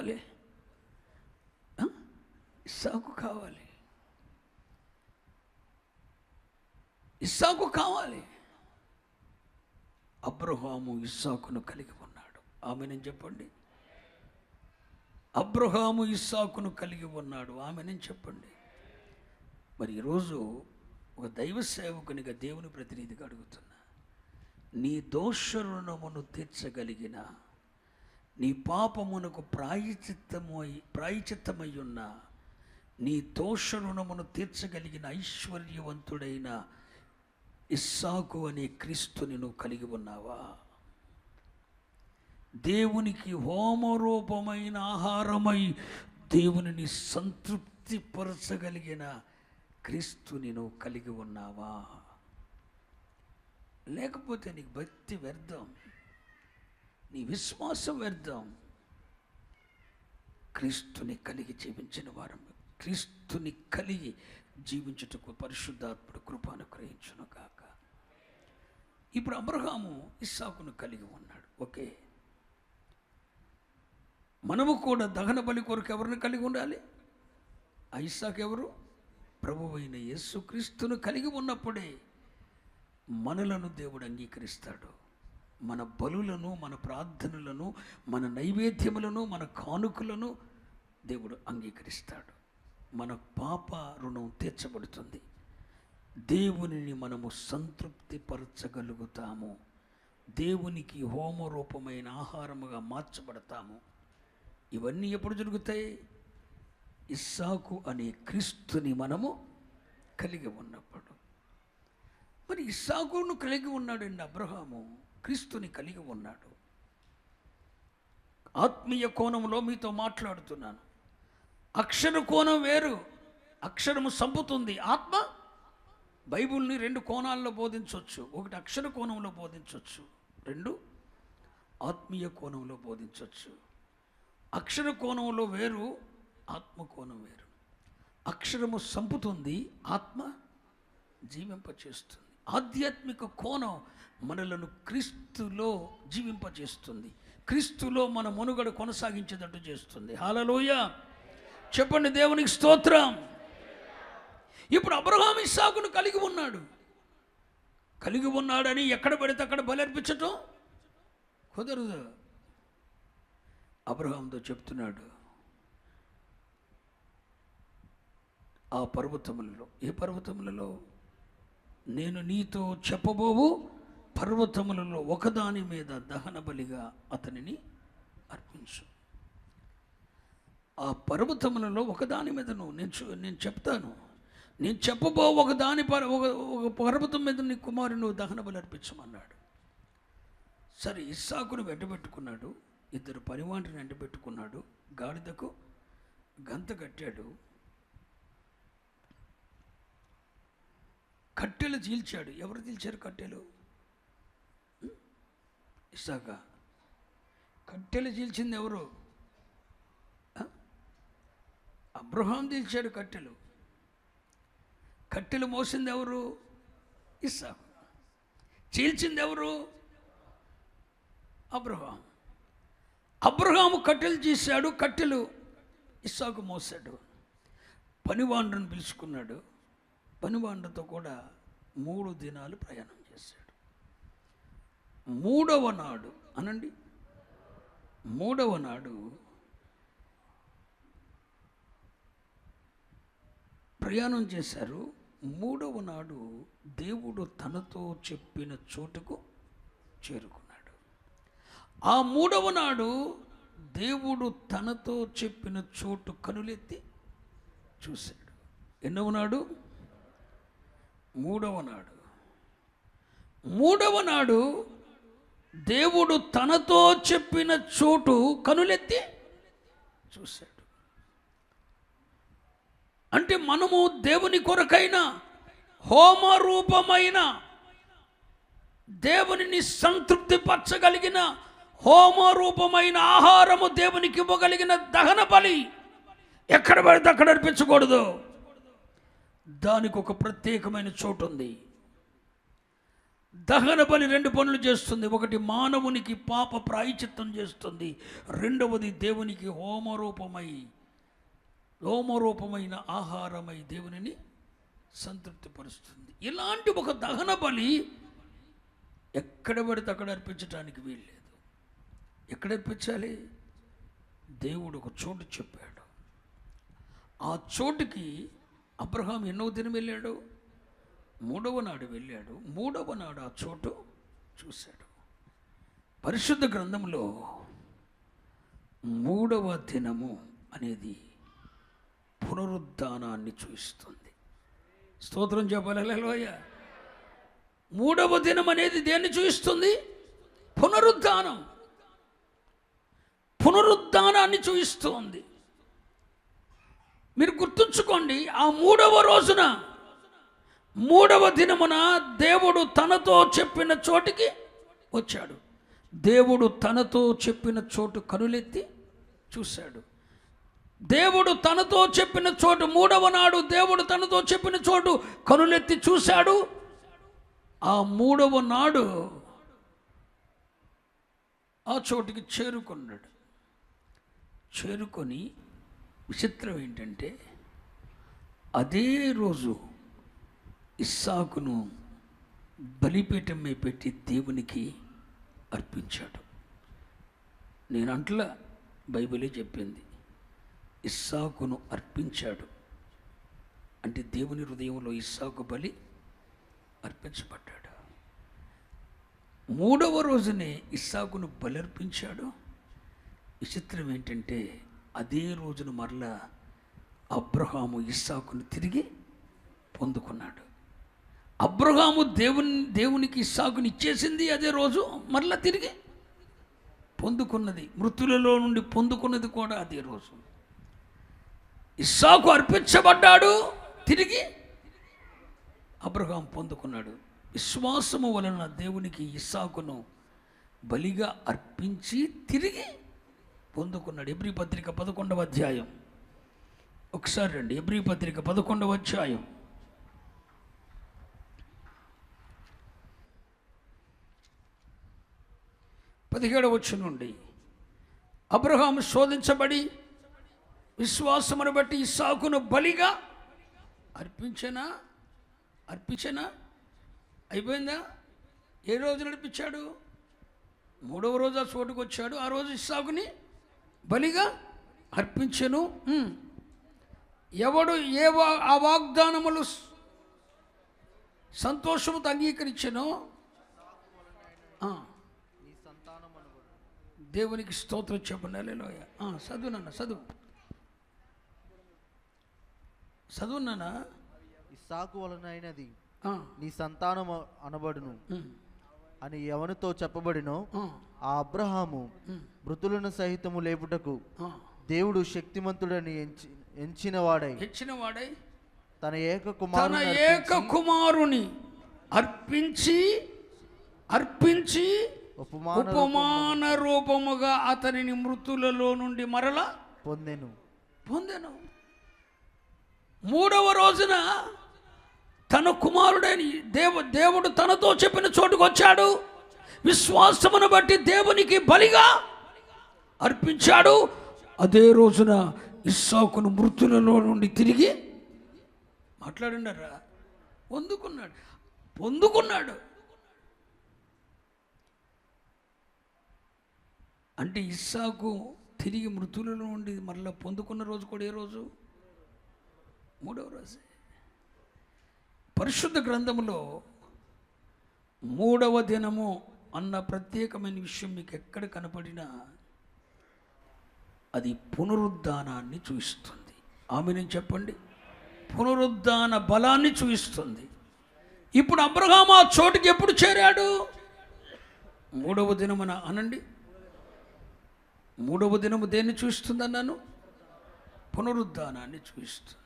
కావాలి? ఇస్సాకు కావాలి. ఇస్సాకు కావాలి. అబ్రహాము ఇస్సాకును కలిగి ఉన్నాడు. ఆమెను చెప్పండి. అబ్రహాము ఇస్సాకును కలిగి ఉన్నాడు. ఆమెను చెప్పండి. మరి ఈరోజు ఒక దైవ సేవకునిగా దేవుని ప్రతినిధిగా అడుగుతున్నా, నీ దోష తీర్చగలిగిన, నీ పాపమునకు ప్రాయచిత్తమై ఉన్న, నీ దోష తీర్చగలిగిన ఐశ్వర్యవంతుడైన ఇస్సాకు అనే క్రీస్తుని నువ్వు కలిగి ఉన్నావా? దేవునికి హోమరూపమైన ఆహారమై దేవునిని సంతృప్తిపరచగలిగిన క్రీస్తుని నువ్వు కలిగి ఉన్నావా? లేకపోతే నీకు భక్తి వ్యర్థం, నీ విశ్వాసం వ్యర్థం. క్రీస్తుని కలిగి జీవించిన వారం, క్రీస్తుని కలిగి జీవించుటకు పరిశుద్ధాత్ముడు కృప అనుగ్రహించును గాక. ఇప్పుడు అబ్రహాము ఇస్సాకును కలిగి ఉన్నాడు. ఓకే, మనము కూడా దహన బలి కొరకు ఎవరిని కలిగి ఉండాలి? ఆ ఇస్సాకు ఎవరు? ప్రభువైన యేసుక్రీస్తును కలిగి ఉన్నప్పుడే మనలను దేవుడు అంగీకరిస్తాడు. మన బలులను, మన ప్రార్థనలను, మన నైవేద్యములను, మన కానుకలను దేవుడు అంగీకరిస్తాడు. మన పాప రుణం తీర్చబడుతుంది. దేవునిని మనము సంతృప్తిపరచగలుగుతాము. దేవునికి హోమరూపమైన ఆహారముగా మార్చబడతాము. ఇవన్నీ ఎప్పుడు జరుగుతాయి? ఇస్సాకు అనే క్రీస్తుని మనము కలిగి ఉన్నప్పుడు. మరి ఇస్సాకును కలిగి ఉన్నాడండి అబ్రహాము, క్రీస్తుని కలిగి ఉన్నాడు. ఆత్మీయ కోణంలో మీతో మాట్లాడుతున్నాను. అక్షర కోణం వేరు, అక్షరము సంపుతుంది. ఆత్మ బైబిల్ని రెండు కోణాల్లో బోధించవచ్చు. ఒకటి అక్షర కోణంలో బోధించవచ్చు, రెండు ఆత్మీయ కోణంలో బోధించవచ్చు. అక్షర కోణంలో వేరు, ఆత్మ కోణం వేరు. అక్షరము సంపుతుంది, ఆత్మ జీవింపచేస్తుంది. ఆధ్యాత్మిక కోణం మనలను క్రీస్తులో జీవింపచేస్తుంది, క్రీస్తులో మన మనుగడ కొనసాగించేటట్టు చేస్తుంది. హల్లెలూయా చెప్పండి, దేవునికి స్తోత్రం. ఇప్పుడు అబ్రహాము ఇస్సాకును కలిగి ఉన్నాడు. కలిగి ఉన్నాడని ఎక్కడ పడితే అక్కడ బలర్పించటం కుదరదు. అబ్రహాముతో చెప్తున్నాడు, ఆ పర్వతములలో, ఏ పర్వతములలో? నేను నీతో చెప్పబోవు పర్వతములలో ఒకదాని మీద దహన బలిగా అతనిని అర్పించు. ఆ పర్వతములలో ఒకదాని మీద నేను చెప్తాను, నేను చెప్పబో ఒక పర్వతం మీద నీ కుమారుని నువ్వు దహన బలి అర్పించమన్నాడు. సరే, ఇస్సాకును వెంటబెట్టుకున్నాడు. ఇద్దరు పనివాంటిని వెంటబెట్టుకున్నాడు. గాడిదకు గంత కట్టాడు. కట్టెలు చీల్చాడు. ఎవరు చీల్చారు కట్టెలు? ఇస్సాక. కట్టెలు చీల్చింది ఎవరు? అబ్రహాం చీల్చాడు కట్టెలు. కట్టెలు మోసింది ఎవరు? ఇస్సాకు. చీల్చింది ఎవరు? అబ్రహాం. అబ్రహాము కట్టెలు చీశాడు, కట్టెలు ఇస్సాకు మోసాడు. పనివాండ్రను పిలుచుకున్నాడు. పనివాండ్రతో కూడా 3 దినాలు ప్రయాణం చేశాడు. 3వ నాడు అనండి, 3వ నాడు ప్రయాణం చేశారు. 3వ నాడు దేవుడు తనతో చెప్పిన చోటుకు చేరుకున్నాడు. ఆ 3వ నాడు దేవుడు తనతో చెప్పిన చోటు కనులెత్తి చూశాడు. ఎన్నవ నాడు? 3వ నాడు. 3వ నాడు దేవుడు తనతో చెప్పిన చోటు కనులెత్తి చూశాడు. అంటే మనము దేవుని కొరకైన హోమరూపమైన, దేవునిని సంతృప్తిపరచగలిగిన హోమరూపమైన ఆహారము దేవునికి ఇవ్వగలిగిన దహన బలి ఎక్కడ పడితే అక్కడ అర్పించకూడదు. దానికి ఒక ప్రత్యేకమైన చోటు ఉంది. దహన బలి 2 పనులు చేస్తుంది. ఒకటి మానవునికి పాప ప్రాయశ్చిత్తం చేస్తుంది, రెండవది దేవునికి హోమరూపమైన ఆహారమై దేవునిని సంతృప్తిపరుస్తుంది. ఇలాంటి ఒక దహన బలి ఎక్కడ పడితే అక్కడ అర్పించడానికి వీల్లేదు. ఎక్కడ అర్పించాలి? దేవుడు ఒక చోటు చెప్పాడు. ఆ చోటుకి అబ్రహాం ఎన్నో దినం వెళ్ళాడు? 3వ నాడు వెళ్ళాడు. 3వ నాడు ఆ చోటు చూశాడు. పరిశుద్ధ గ్రంథంలో 3వ దినము అనేది పునరుద్ధానాన్ని చూపిస్తుంది. స్తోత్రం చెప్పాలి. హల్లెలూయా. 3వ దినం అనేది దేన్ని చూపిస్తుంది? పునరుద్ధానాన్ని చూపిస్తుంది. మీరు గుర్తుంచుకోండి, ఆ 3వ రోజున 3వ దినమున దేవుడు తనతో చెప్పిన చోటికి వచ్చాడు. దేవుడు తనతో చెప్పిన చోటు కనులెత్తి చూశాడు. దేవుడు తనతో చెప్పిన చోటు 3వ నాడు దేవుడు తనతో చెప్పిన చోటు కనులెత్తి చూశాడు. ఆ 3వ నాడు ఆ చోటుకి చేరుకున్నాడు. చేరుకొని విచిత్రం ఏంటంటే అదే రోజు ఇస్సాకును బలిపీఠం మీద పెట్టి దేవునికి అర్పించాడు. నేనంట్లా బైబిలే చెప్పింది. ఇస్సాకును అర్పించాడు అంటే దేవుని హృదయంలో ఇస్సాకు బలి అర్పించబడ్డాడు. 3వ రోజునే ఇస్సాకును బలి అర్పించాడు. విచిత్రం ఏంటంటే అదే రోజున మరలా అబ్రహాము ఇస్సాకును తిరిగి పొందుకున్నాడు. అబ్రహాము దేవునికి ఇస్సాకుని ఇచ్చేసింది అదే రోజు, మరలా తిరిగి పొందుకున్నది, మృతులలో నుండి పొందుకున్నది కూడా అదే రోజు. ఇస్సాకు అర్పించబడ్డాడు, తిరిగి అబ్రహాం పొందుకున్నాడు. విశ్వాసము వలన దేవునికి ఇస్సాకును బలిగా అర్పించి తిరిగి పొందుకున్నాడు. ఎబ్రీ పత్రిక 11వ అధ్యాయం ఒకసారి రండి. ఎబ్రీ పత్రిక 11వ అధ్యాయం 17వ వచనం నుండి, అబ్రహాము శోధించబడి విశ్వాసమును బట్టి ఇస్సాకును బలిగా అర్పించనా అయిపోయిందా? ఏ రోజు నడిపించాడు? 3వ రోజు ఆ చోటుకు వచ్చాడు. ఆ రోజు ఇస్సాకుని బలిగా అర్పించెను. ఎవడు ఆ వాగ్దానములు సంతోషముతో అంగీకరించెనో దేవునికి స్తోత్రం చెప్పండి. హల్లెలూయా. చదువున్నానా? ఇస్సాకు వలనైనది నీ సంతానం అనబడును అని ఎవనితో చెప్పబడినో ఆ అబ్రహాము మృతులను సహితము లేపుటకు దేవుడు శక్తిమంతుడని ఎంచినవాడై తన ఏక కుమారుని అర్పించి ఉపమాన రూపముగా అతనిని మృతులలో నుండి మరలా పొందెను. 3వ రోజున తన కుమారుడైన దేవుడు తనతో చెప్పిన చోటుకు వచ్చాడు. విశ్వాసమును బట్టి దేవునికి బలిగా అర్పించాడు. అదే రోజున ఇస్సాకును మృతులలో నుండి తిరిగి మాట్లాడినారా పొందుకున్నాడు. అంటే ఇస్సాకు తిరిగి మృతులలో నుండి మరలా పొందుకున్న రోజు కూడా ఏ రోజు? 3వ రోజు. పరిశుద్ధ గ్రంథములో 3వ దినము అన్న ప్రత్యేకమైన విషయం మీకు ఎక్కడ కనపడినా అది పునరుద్ధానాన్ని చూపిస్తుంది. ఆమేన్ చెప్పండి. పునరుద్ధాన బలాన్ని చూపిస్తుంది. ఇప్పుడు అబ్రహాము ఆ చోటుకి ఎప్పుడు చేరాడు? 3వ దినమున అనండి. 3వ దినము దేన్ని చూపిస్తుంది అన్నాను? పునరుద్ధానాన్ని చూపిస్తుంది.